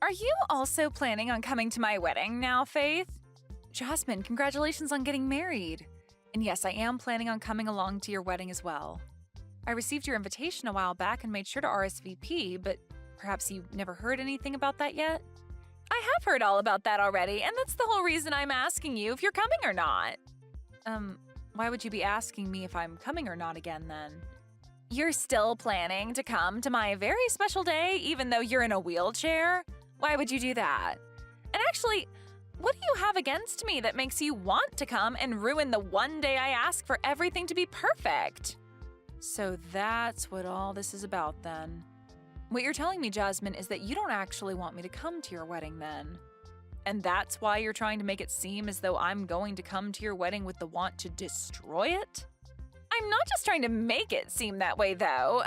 are you also planning on coming to my wedding now, Faith? Jasmine, congratulations on getting married. And yes, I am planning on coming along to your wedding as well. I received your invitation a while back and made sure to RSVP, but perhaps you never heard anything about that yet? I have heard all about that already, and that's the whole reason I'm asking you if you're coming or not. Why would you be asking me if I'm coming or not again then? You're still planning to come to my very special day even though you're in a wheelchair? Why would you do that? And actually, what do you have against me that makes you want to come and ruin the one day I ask for everything to be perfect? So that's what all this is about then. What you're telling me, Jasmine, is that you don't actually want me to come to your wedding then. And that's why you're trying to make it seem as though I'm going to come to your wedding with the want to destroy it? I'm not just trying to make it seem that way, though.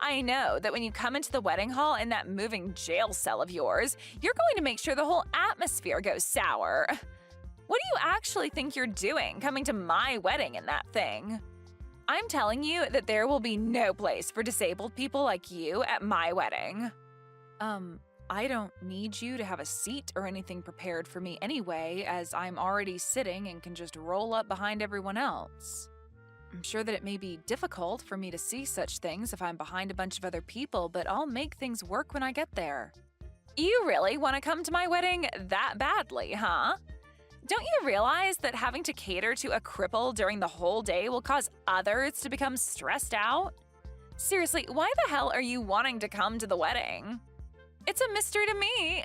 I know that when you come into the wedding hall in that moving jail cell of yours, you're going to make sure the whole atmosphere goes sour. What do you actually think you're doing coming to my wedding in that thing? I'm telling you that there will be no place for disabled people like you at my wedding. I don't need you to have a seat or anything prepared for me anyway, as I'm already sitting and can just roll up behind everyone else. I'm sure that it may be difficult for me to see such things if I'm behind a bunch of other people, but I'll make things work when I get there. You really want to come to my wedding that badly, huh? Don't you realize that having to cater to a cripple during the whole day will cause others to become stressed out? Seriously, why the hell are you wanting to come to the wedding? It's a mystery to me.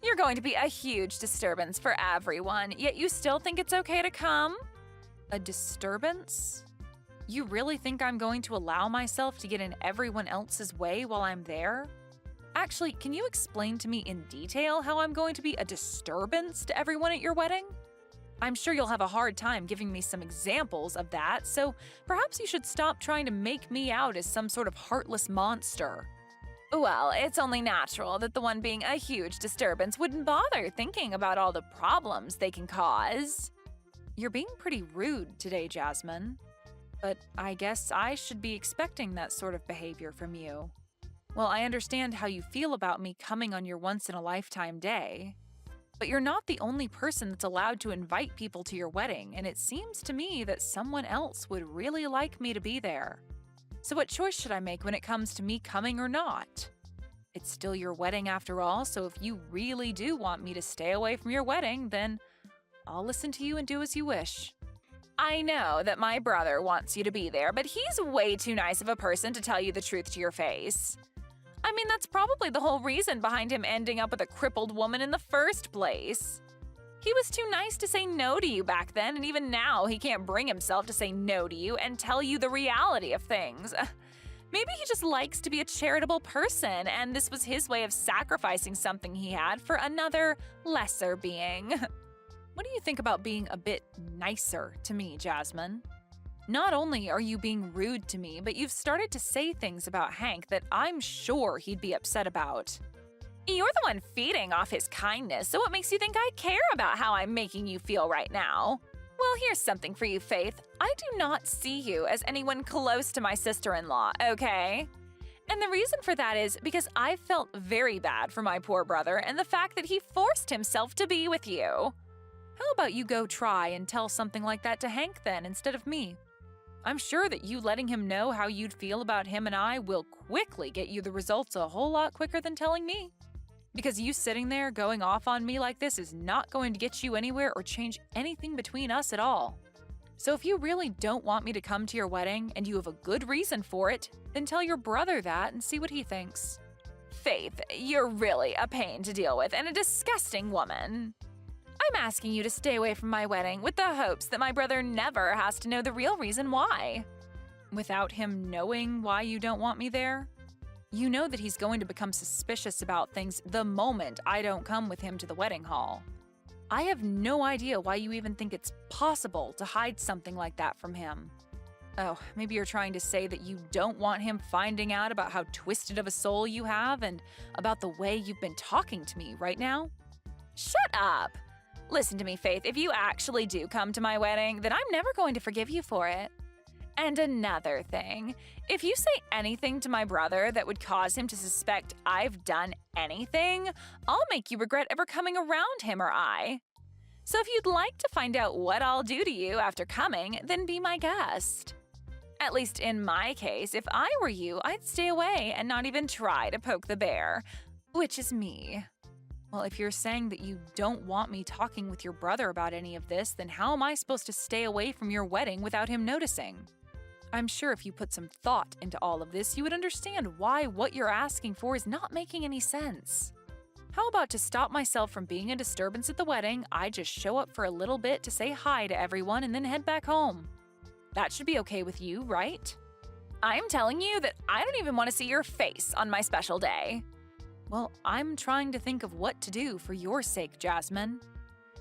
You're going to be a huge disturbance for everyone, yet you still think it's okay to come? A disturbance? You really think I'm going to allow myself to get in everyone else's way while I'm there? Actually, can you explain to me in detail how I'm going to be a disturbance to everyone at your wedding? I'm sure you'll have a hard time giving me some examples of that, so perhaps you should stop trying to make me out as some sort of heartless monster. Well, it's only natural that the one being a huge disturbance wouldn't bother thinking about all the problems they can cause. You're being pretty rude today, Jasmine. But I guess I should be expecting that sort of behavior from you. Well, I understand how you feel about me coming on your once-in-a-lifetime day. But you're not the only person that's allowed to invite people to your wedding, and it seems to me that someone else would really like me to be there. So what choice should I make when it comes to me coming or not? It's still your wedding after all, so if you really do want me to stay away from your wedding, then I'll listen to you and do as you wish. I know that my brother wants you to be there, but he's way too nice of a person to tell you the truth to your face. I mean, that's probably the whole reason behind him ending up with a crippled woman in the first place. He was too nice to say no to you back then, and even now he can't bring himself to say no to you and tell you the reality of things. Maybe he just likes to be a charitable person, and this was his way of sacrificing something he had for another, lesser being. What do you think about being a bit nicer to me, Jasmine? Not only are you being rude to me, but you've started to say things about Hank that I'm sure he'd be upset about. You're the one feeding off his kindness, so what makes you think I care about how I'm making you feel right now? Well, here's something for you, Faith. I do not see you as anyone close to my sister-in-law, okay? And the reason for that is because I felt very bad for my poor brother and the fact that he forced himself to be with you. How about you go try and tell something like that to Hank then instead of me? I'm sure that you letting him know how you'd feel about him and I will quickly get you the results a whole lot quicker than telling me. Because you sitting there going off on me like this is not going to get you anywhere or change anything between us at all. So if you really don't want me to come to your wedding and you have a good reason for it, then tell your brother that and see what he thinks. Faith, you're really a pain to deal with and a disgusting woman. I'm asking you to stay away from my wedding with the hopes that my brother never has to know the real reason why. Without him knowing why you don't want me there? You know that he's going to become suspicious about things the moment I don't come with him to the wedding hall. I have no idea why you even think it's possible to hide something like that from him. Oh, maybe you're trying to say that you don't want him finding out about how twisted of a soul you have and about the way you've been talking to me right now? Shut up! Listen to me, Faith, if you actually do come to my wedding, then I'm never going to forgive you for it. And another thing, if you say anything to my brother that would cause him to suspect I've done anything, I'll make you regret ever coming around him or I. So if you'd like to find out what I'll do to you after coming, then be my guest. At least in my case, if I were you, I'd stay away and not even try to poke the bear, which is me. Well, if you're saying that you don't want me talking with your brother about any of this, then how am I supposed to stay away from your wedding without him noticing? I'm sure if you put some thought into all of this, you would understand why what you're asking for is not making any sense. How about to stop myself from being a disturbance at the wedding, I just show up for a little bit to say hi to everyone and then head back home? That should be okay with you, right? I'm telling you that I don't even want to see your face on my special day. Well, I'm trying to think of what to do for your sake, Jasmine.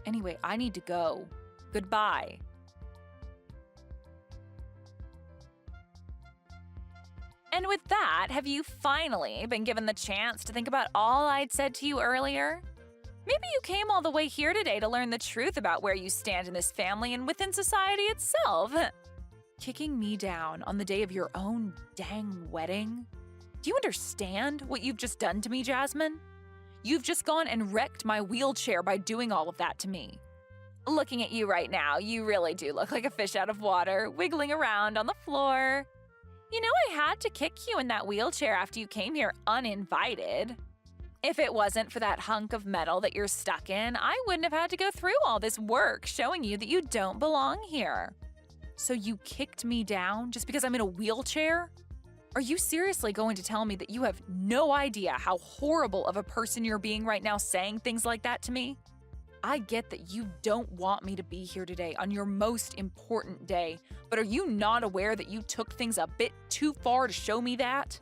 Anyway, I need to go. Goodbye. And with that, have you finally been given the chance to think about all I'd said to you earlier? Maybe you came all the way here today to learn the truth about where you stand in this family and within society itself. Kicking me down on the day of your own dang wedding? Do you understand what you've just done to me, Jasmine? You've just gone and wrecked my wheelchair by doing all of that to me. Looking at you right now, you really do look like a fish out of water, wiggling around on the floor. You know, I had to kick you in that wheelchair after you came here uninvited. If it wasn't for that hunk of metal that you're stuck in, I wouldn't have had to go through all this work showing you that you don't belong here. So you kicked me down just because I'm in a wheelchair? Are you seriously going to tell me that you have no idea how horrible of a person you're being right now saying things like that to me? I get that you don't want me to be here today on your most important day, but are you not aware that you took things a bit too far to show me that?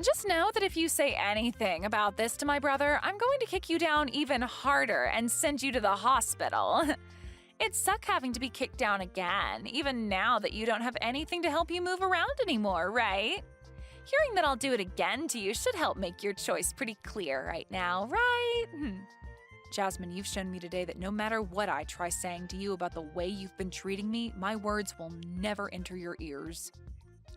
Just know that if you say anything about this to my brother, I'm going to kick you down even harder and send you to the hospital. It'd suck having to be kicked down again, even now that you don't have anything to help you move around anymore, right? Hearing that I'll do it again to you should help make your choice pretty clear right now, right? Jasmine, you've shown me today that no matter what I try saying to you about the way you've been treating me, my words will never enter your ears.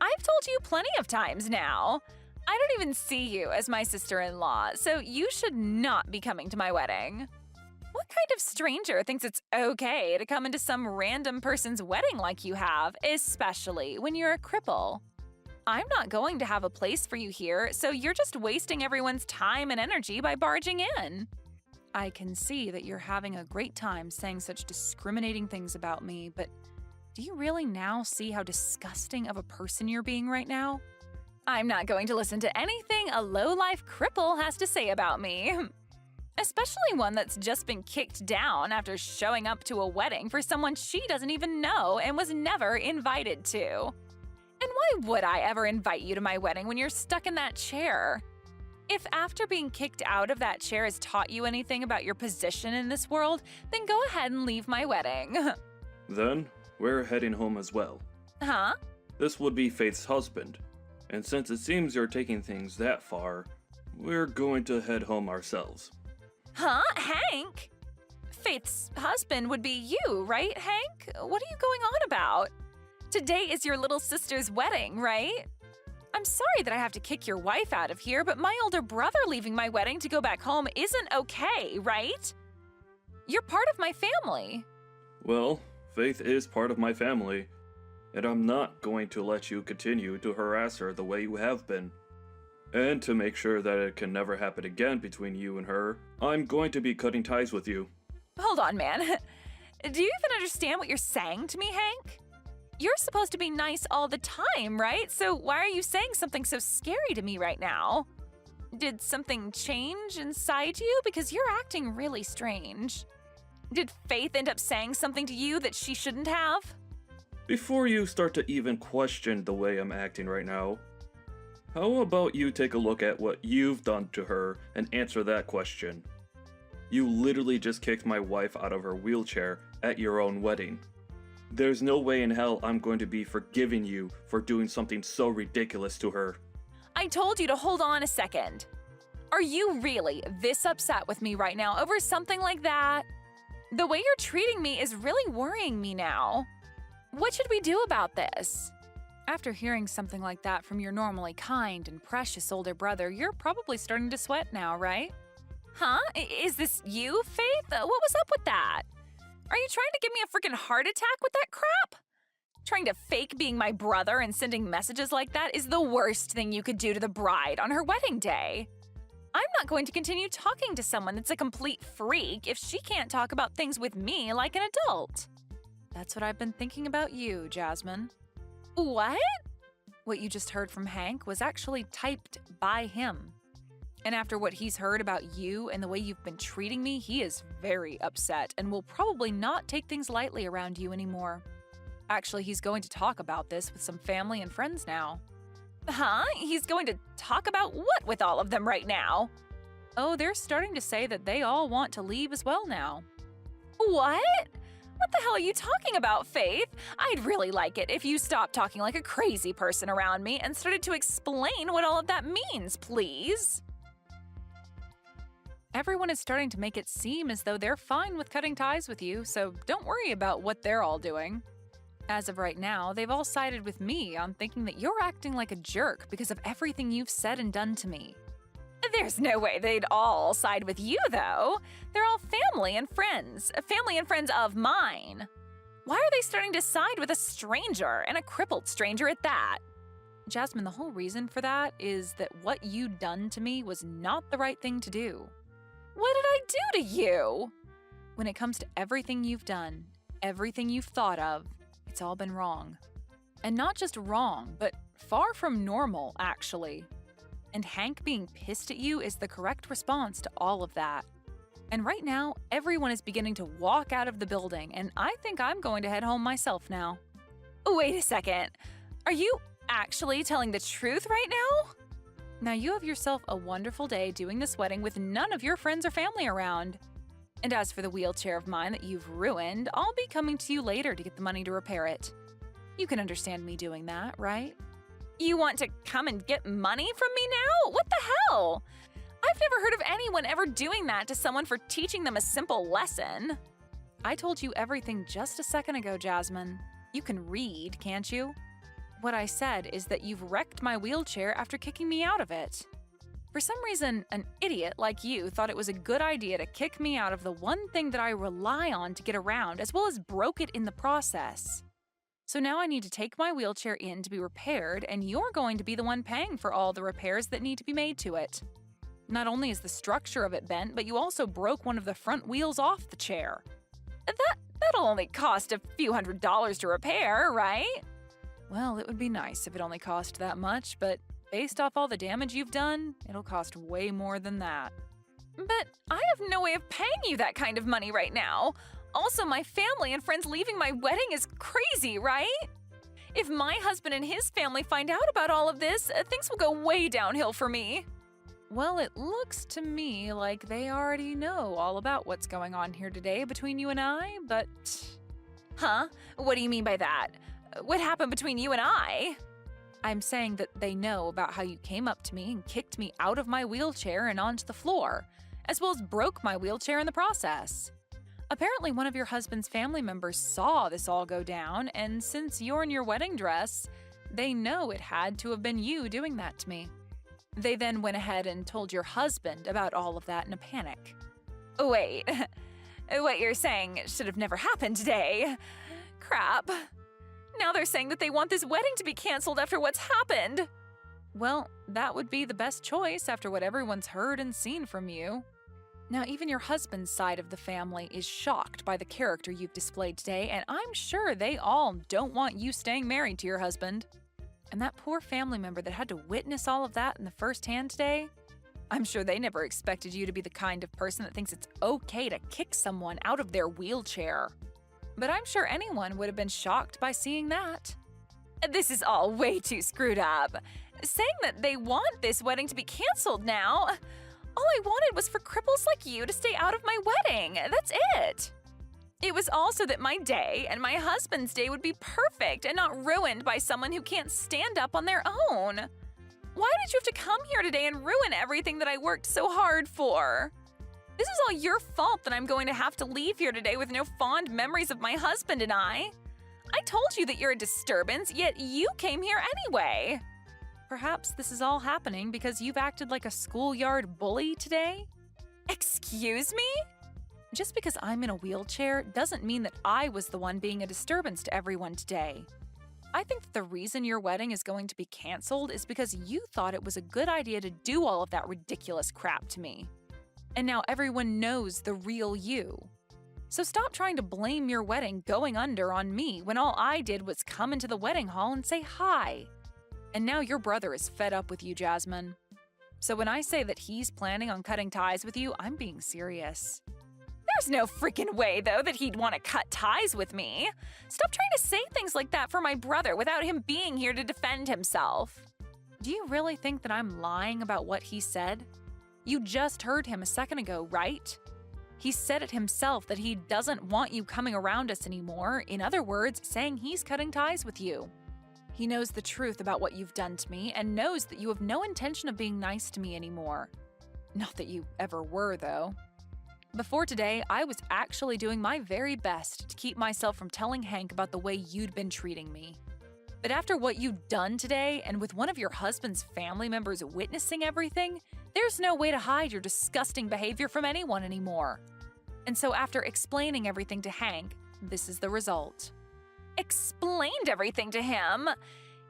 I've told you plenty of times now. I don't even see you as my sister-in-law, so you should not be coming to my wedding. What kind of stranger thinks it's okay to come into some random person's wedding like you have, especially when you're a cripple? I'm not going to have a place for you here, so you're just wasting everyone's time and energy by barging in. I can see that you're having a great time saying such discriminating things about me, but do you really now see how disgusting of a person you're being right now? I'm not going to listen to anything a low-life cripple has to say about me. Especially one that's just been kicked down after showing up to a wedding for someone she doesn't even know and was never invited to. And why would I ever invite you to my wedding when you're stuck in that chair? If after being kicked out of that chair has taught you anything about your position in this world, then go ahead and leave my wedding. Then, we're heading home as well. Huh? This would be Faith's husband, and since it seems you're taking things that far, we're going to head home ourselves. Huh? Hank? Faith's husband would be you, right, Hank? What are you going on about? Today is your little sister's wedding, right? I'm sorry that I have to kick your wife out of here, but my older brother leaving my wedding to go back home isn't okay, right? You're part of my family. Well, Faith is part of my family, and I'm not going to let you continue to harass her the way you have been. And to make sure that it can never happen again between you and her, I'm going to be cutting ties with you. Hold on, man. Do you even understand what you're saying to me, Hank? You're supposed to be nice all the time, right? So why are you saying something so scary to me right now? Did something change inside you? Because you're acting really strange. Did Faith end up saying something to you that she shouldn't have? Before you start to even question the way I'm acting right now, how about you take a look at what you've done to her and answer that question? You literally just kicked my wife out of her wheelchair at your own wedding. There's no way in hell I'm going to be forgiving you for doing something so ridiculous to her. I told you to hold on a second. Are you really this upset with me right now over something like that? The way you're treating me is really worrying me now. What should we do about this? After hearing something like that from your normally kind and precious older brother, you're probably starting to sweat now, right? Huh? Is this you, Faith? What was up with that? Are you trying to give me a freaking heart attack with that crap? Trying to fake being my brother and sending messages like that is the worst thing you could do to the bride on her wedding day. I'm not going to continue talking to someone that's a complete freak if she can't talk about things with me like an adult. That's what I've been thinking about you, Jasmine. What? What you just heard from Hank was actually typed by him. And after what he's heard about you and the way you've been treating me, he is very upset and will probably not take things lightly around you anymore. Actually, he's going to talk about this with some family and friends now. Huh? He's going to talk about what with all of them right now? Oh, they're starting to say that they all want to leave as well now. What? What the hell are you talking about, Faith? I'd really like it if you stopped talking like a crazy person around me and started to explain what all of that means, please. Everyone is starting to make it seem as though they're fine with cutting ties with you, so don't worry about what they're all doing. As of right now, they've all sided with me on thinking that you're acting like a jerk because of everything you've said and done to me. There's no way they'd all side with you, though. They're all family and friends of mine. Why are they starting to side with a stranger, and a crippled stranger at that? Jasmine, the whole reason for that is that what you done to me was not the right thing to do. What did I do to you? When it comes to everything you've done, everything you've thought of, it's all been wrong. And not just wrong, but far from normal, actually. And Hank being pissed at you is the correct response to all of that. And right now, everyone is beginning to walk out of the building, and I think I'm going to head home myself now. Wait a second. Are you actually telling the truth right now? Now you have yourself a wonderful day doing this wedding with none of your friends or family around. And as for the wheelchair of mine that you've ruined, I'll be coming to you later to get the money to repair it. You can understand me doing that, right? You want to come and get money from me now? What the hell? I've never heard of anyone ever doing that to someone for teaching them a simple lesson. I told you everything just a second ago, Jasmine. You can read, can't you? What I said is that you've wrecked my wheelchair after kicking me out of it. For some reason, an idiot like you thought it was a good idea to kick me out of the one thing that I rely on to get around, as well as broke it in the process. So now I need to take my wheelchair in to be repaired, and you're going to be the one paying for all the repairs that need to be made to it. Not only is the structure of it bent, but you also broke one of the front wheels off the chair. That'll only cost a few $100s to repair, right? Well, it would be nice if it only cost that much, but based off all the damage you've done, it'll cost way more than that. But I have no way of paying you that kind of money right now. Also, my family and friends leaving my wedding is crazy, right? If my husband and his family find out about all of this, things will go way downhill for me. Well, it looks to me like they already know all about what's going on here today between you and I, but… Huh? What do you mean by that? What happened between you and I? I'm saying that they know about how you came up to me and kicked me out of my wheelchair and onto the floor, as well as broke my wheelchair in the process. Apparently, one of your husband's family members saw this all go down, and since you're in your wedding dress, they know it had to have been you doing that to me. They then went ahead and told your husband about all of that in a panic. Wait, what you're saying should have never happened today. Crap. Now they're saying that they want this wedding to be canceled after what's happened. Well, that would be the best choice after what everyone's heard and seen from you. Now, even your husband's side of the family is shocked by the character you've displayed today, and I'm sure they all don't want you staying married to your husband. And that poor family member that had to witness all of that in the first hand today, I'm sure they never expected you to be the kind of person that thinks it's okay to kick someone out of their wheelchair. But I'm sure anyone would have been shocked by seeing that. This is all way too screwed up. Saying that they want this wedding to be canceled now. All I wanted was for cripples like you to stay out of my wedding. That's it. It was also that my day and my husband's day would be perfect and not ruined by someone who can't stand up on their own. Why did you have to come here today and ruin everything that I worked so hard for? This is all your fault that I'm going to have to leave here today with no fond memories of my husband and I. I told you that you're a disturbance, yet you came here anyway. Perhaps this is all happening because you've acted like a schoolyard bully today? Excuse me? Just because I'm in a wheelchair doesn't mean that I was the one being a disturbance to everyone today. I think that the reason your wedding is going to be canceled is because you thought it was a good idea to do all of that ridiculous crap to me. And now everyone knows the real you. So stop trying to blame your wedding going under on me when all I did was come into the wedding hall and say hi. And now your brother is fed up with you, Jasmine. So when I say that he's planning on cutting ties with you, I'm being serious. There's no freaking way, though, that he'd want to cut ties with me. Stop trying to say things like that for my brother without him being here to defend himself. Do you really think that I'm lying about what he said? You just heard him a second ago, right? He said it himself that he doesn't want you coming around us anymore. In other words, saying he's cutting ties with you. He knows the truth about what you've done to me and knows that you have no intention of being nice to me anymore. Not that you ever were, though. Before today, I was actually doing my very best to keep myself from telling Hank about the way you'd been treating me. But after what you've done today, and with one of your husband's family members witnessing everything, there's no way to hide your disgusting behavior from anyone anymore. And so after explaining everything to Hank, this is the result. Explained everything to him?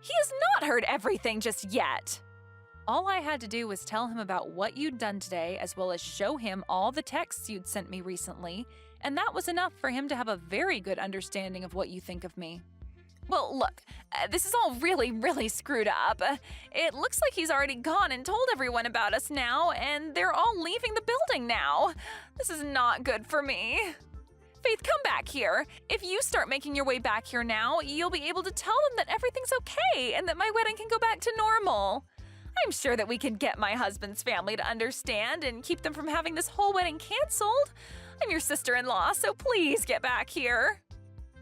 He has not heard everything just yet. All I had to do was tell him about what you'd done today, as well as show him all the texts you'd sent me recently, and that was enough for him to have a very good understanding of what you think of me. Well, look, this is all really screwed up. It looks like he's already gone and told everyone about us now, and they're all leaving the building now. This is not good for me. Faith, come back here. If you start making your way back here now, you'll be able to tell them that everything's okay and that my wedding can go back to normal. I'm sure that we can get my husband's family to understand and keep them from having this whole wedding canceled. I'm your sister-in-law, so please get back here.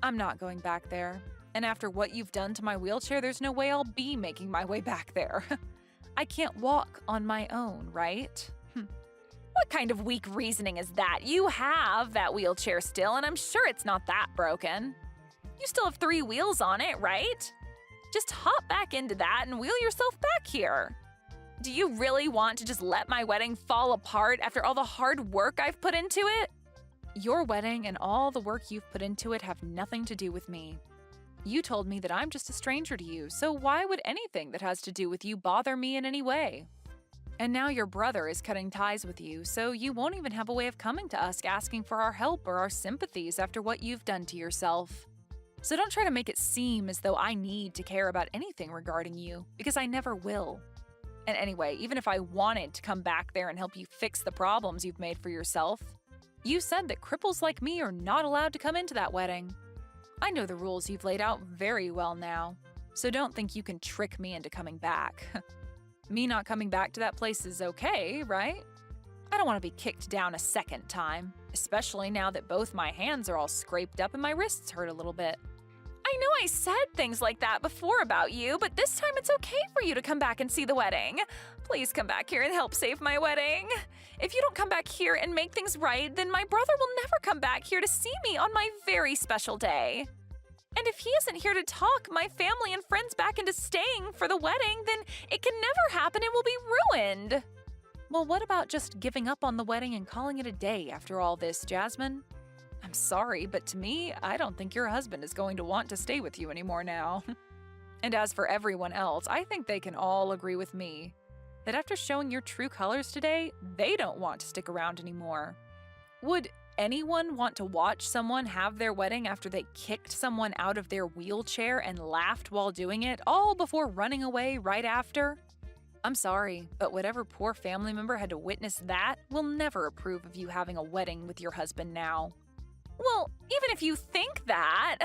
I'm not going back there. And after what you've done to my wheelchair, there's no way I'll be making my way back there. I can't walk on my own, right? What kind of weak reasoning is that? You have that wheelchair still, and I'm sure it's not that broken. You still have 3 wheels on it, right? Just hop back into that and wheel yourself back here. Do you really want to just let my wedding fall apart after all the hard work I've put into it? Your wedding and all the work you've put into it have nothing to do with me. You told me that I'm just a stranger to you, so why would anything that has to do with you bother me in any way? And now your brother is cutting ties with you, so you won't even have a way of coming to us asking for our help or our sympathies after what you've done to yourself. So don't try to make it seem as though I need to care about anything regarding you, because I never will. And anyway, even if I wanted to come back there and help you fix the problems you've made for yourself, you said that cripples like me are not allowed to come into that wedding. I know the rules you've laid out very well now, so don't think you can trick me into coming back. Me not coming back to that place is okay, right? I don't want to be kicked down a second time, especially now that both my hands are all scraped up and my wrists hurt a little bit. I know I said things like that before about you, but this time it's okay for you to come back and see the wedding. Please come back here and help save my wedding. If you don't come back here and make things right, then my brother will never come back here to see me on my very special day. And if he isn't here to talk my family and friends back into staying for the wedding, then it can never happen and will be ruined. Well, what about just giving up on the wedding and calling it a day after all this, Jasmine? I'm sorry, but to me, I don't think your husband is going to want to stay with you anymore now. And as for everyone else, I think they can all agree with me that after showing your true colors today, they don't want to stick around anymore. Would anyone want to watch someone have their wedding after they kicked someone out of their wheelchair and laughed while doing it, all before running away right after? I'm sorry, but whatever poor family member had to witness that will never approve of you having a wedding with your husband now. Well, even if you think that,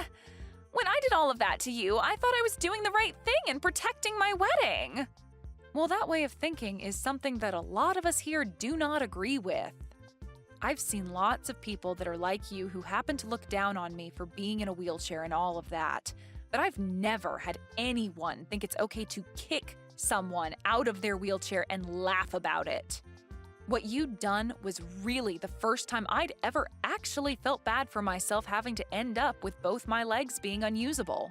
when I did all of that to you, I thought I was doing the right thing and protecting my wedding. Well, that way of thinking is something that a lot of us here do not agree with. I've seen lots of people that are like you who happen to look down on me for being in a wheelchair and all of that, but I've never had anyone think it's okay to kick someone out of their wheelchair and laugh about it. What you'd done was really the first time I'd ever actually felt bad for myself having to end up with both my legs being unusable.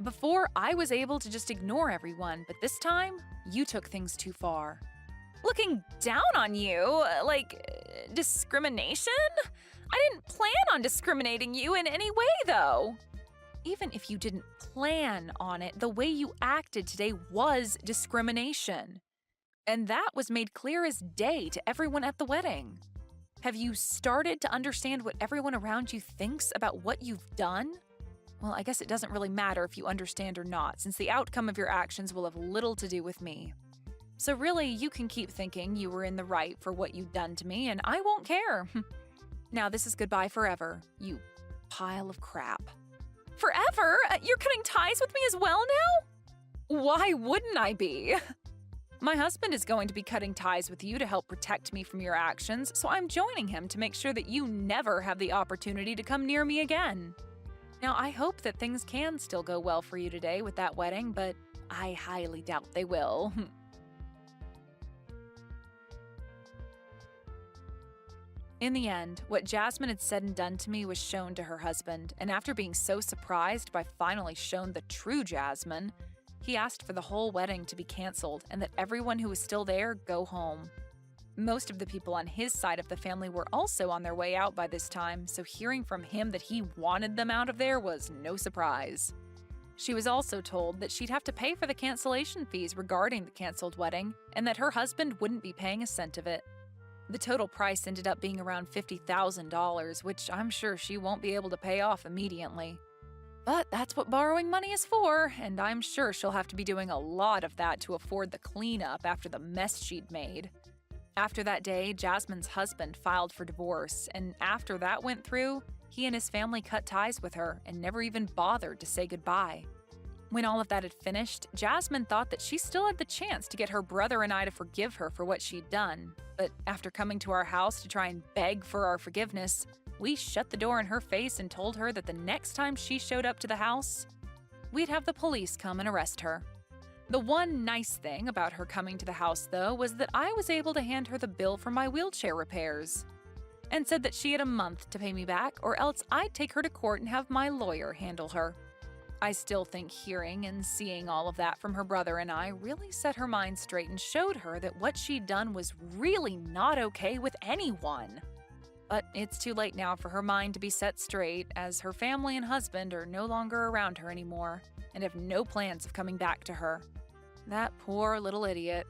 Before, I was able to just ignore everyone, but this time, you took things too far. Looking down on you? Discrimination? I didn't plan on discriminating you in any way, though. Even if you didn't plan on it, the way you acted today was discrimination. And that was made clear as day to everyone at the wedding. Have you started to understand what everyone around you thinks about what you've done? Well, I guess it doesn't really matter if you understand or not, since the outcome of your actions will have little to do with me. So really, you can keep thinking you were in the right for what you've done to me, and I won't care. Now this is goodbye forever, you pile of crap. Forever? You're cutting ties with me as well now? Why wouldn't I be? My husband is going to be cutting ties with you to help protect me from your actions, so I'm joining him to make sure that you never have the opportunity to come near me again. Now, I hope that things can still go well for you today with that wedding, but I highly doubt they will. In the end, what Jasmine had said and done to me was shown to her husband, and after being so surprised by finally shown the true Jasmine, he asked for the whole wedding to be canceled and that everyone who was still there go home. Most of the people on his side of the family were also on their way out by this time, so hearing from him that he wanted them out of there was no surprise. She was also told that she'd have to pay for the cancellation fees regarding the canceled wedding and that her husband wouldn't be paying a cent of it. The total price ended up being around $50,000, which I'm sure she won't be able to pay off immediately. But that's what borrowing money is for, and I'm sure she'll have to be doing a lot of that to afford the cleanup after the mess she'd made. After that day, Jasmine's husband filed for divorce, and after that went through, he and his family cut ties with her and never even bothered to say goodbye. When all of that had finished, Jasmine thought that she still had the chance to get her brother and I to forgive her for what she'd done. But after coming to our house to try and beg for our forgiveness, we shut the door in her face and told her that the next time she showed up to the house, we'd have the police come and arrest her. The one nice thing about her coming to the house, though, was that I was able to hand her the bill for my wheelchair repairs and said that she had a month to pay me back or else I'd take her to court and have my lawyer handle her. I still think hearing and seeing all of that from her brother and I really set her mind straight and showed her that what she'd done was really not okay with anyone. But it's too late now for her mind to be set straight, as her family and husband are no longer around her anymore and have no plans of coming back to her. That poor little idiot.